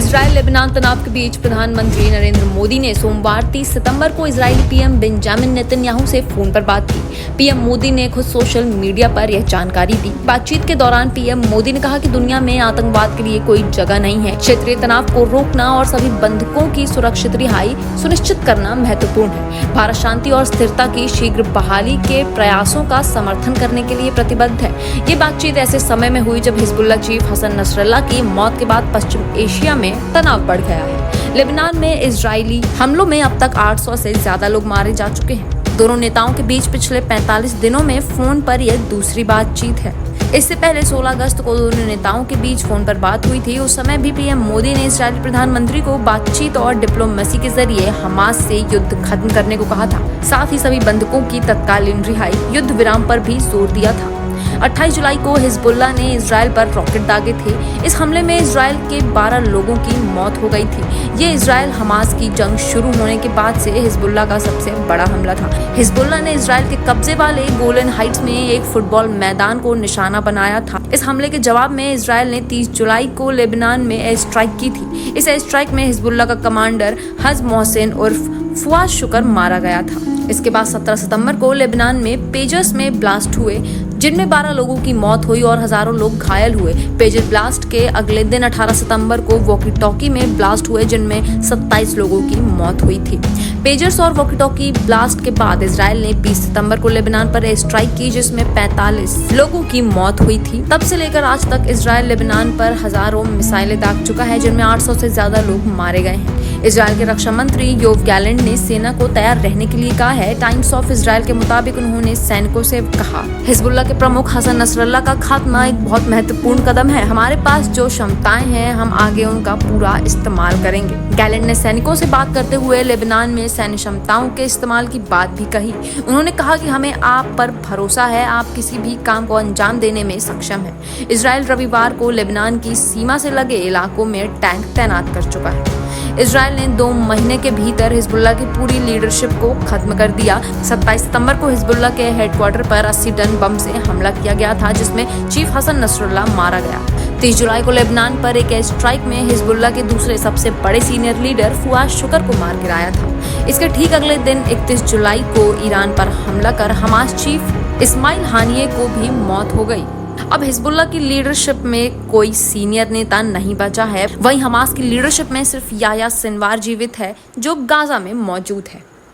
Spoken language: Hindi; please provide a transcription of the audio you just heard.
इजराइल लेबनान तनाव के बीच प्रधानमंत्री नरेंद्र मोदी ने सोमवार 30 सितंबर को इजरायली पीएम बेंजामिन नेतन्याहू से फोन पर बात की। पीएम मोदी ने खुद सोशल मीडिया पर यह जानकारी दी। बातचीत के दौरान पीएम मोदी ने कहा कि दुनिया में आतंकवाद के लिए कोई जगह नहीं है। क्षेत्रीय तनाव को रोकना और सभी बंधकों की सुरक्षित रिहाई सुनिश्चित करना महत्वपूर्ण है। भारत शांति और स्थिरता की शीघ्र बहाली के प्रयासों का समर्थन करने के लिए प्रतिबद्ध है। ये बातचीत ऐसे समय में हुई जब हिजबुल्लाह चीफ हसन नसरल्लाह की मौत के बाद पश्चिम एशिया में तनाव बढ़ गया है। लेबनान में इजरायली हमलों में अब तक 800 से ज्यादा लोग मारे जा चुके हैं। दोनों नेताओं के बीच पिछले 45 दिनों में फोन पर यह दूसरी बातचीत है। इससे पहले 16 अगस्त को दोनों नेताओं के बीच फोन पर बात हुई थी। उस समय भी पीएम मोदी ने इजरायली प्रधानमंत्री को बातचीत और डिप्लोमेसी के जरिए हमास से युद्ध खत्म करने को कहा था। साथ ही सभी बंधकों की तत्कालीन रिहाई, युद्ध विराम पर भी जोर दिया था। 28 जुलाई को हिजबुल्लाह ने इजराइल पर रॉकेट दागे थे। इस हमले में इजराइल के 12 लोगों की मौत हो गई थी। ये इजराइल हमास की जंग शुरू होने के बाद से हिजबुल्लाह का सबसे बड़ा हमला था। हिजबुल्लाह ने इजराइल के कब्जे वाले गोलन हाइट्स में एक फुटबॉल मैदान को निशाना बनाया था। इस हमले के जवाब में इजराइल ने 30 जुलाई को लेबनान में एयर स्ट्राइक की थी। इस एयर स्ट्राइक में हिजबुल्लाह का कमांडर हज मोहसिन उर्फ फुआद शुक्र मारा गया था। इसके बाद 17 सितंबर को लेबनान में पेजर्स में ब्लास्ट हुए, जिनमें 12 लोगों की मौत हुई और हजारों लोग घायल हुए। पेजर ब्लास्ट के अगले दिन 18 सितंबर को वॉकी टॉकी में ब्लास्ट हुए, जिनमें 27 लोगों की मौत हुई थी। पेजर्स और वॉकी टॉकी ब्लास्ट के बाद इजराइल ने 20 सितंबर को लेबनान पर एयर स्ट्राइक की, जिसमें 45 लोगों की मौत हुई थी। तब से लेकर आज तक इजराइल लेबनान पर हजारों मिसाइलें दाग चुका है, जिनमें 800 से ज्यादा लोग मारे गए हैं। इजराइल के रक्षा मंत्री योव गैलेंट ने सेना को तैयार रहने के लिए कहा है। टाइम्स ऑफ इजराइल के मुताबिक उन्होंने सैनिकों से कहा, हिजबुल्लाह के प्रमुख हसन नसरल्लाह का खात्मा एक बहुत महत्वपूर्ण कदम है। हमारे पास जो क्षमताएं हैं, हम आगे उनका पूरा इस्तेमाल करेंगे। गैलेंट ने सैनिकों से बात करते हुए लेबनान में सैन्य क्षमताओं के इस्तेमाल की बात भी कही। उन्होंने कहा कि हमें आप पर भरोसा है, आप किसी भी काम को अंजाम देने में सक्षम है। इजराइल रविवार को लेबनान की सीमा से लगे इलाकों में टैंक तैनात कर चुका है। इजराइल ने 2 महीने के भीतर हिजबुल्लाह की पूरी लीडरशिप को खत्म कर दिया। 27 सितंबर को हिजबुल्लाह के हेडक्वार्टर पर 80 टन बम से हमला किया गया था, जिसमें चीफ हसन नसरल्लाह मारा गया। 30 जुलाई को लेबनान पर एक एयर स्ट्राइक में हिजबुल्लाह के दूसरे सबसे बड़े सीनियर लीडर फुआद शुक्र को मार गिराया था। इसके ठीक अगले दिन 31 जुलाई को ईरान पर हमला कर हमास चीफ इस्माइल हानिये को भी मौत हो गई। अब हिजबुल्लाह की लीडरशिप में कोई सीनियर नेता नहीं बचा है। वहीं हमास की लीडरशिप में सिर्फ याह्या सिनवार जीवित है, जो गाजा में मौजूद है।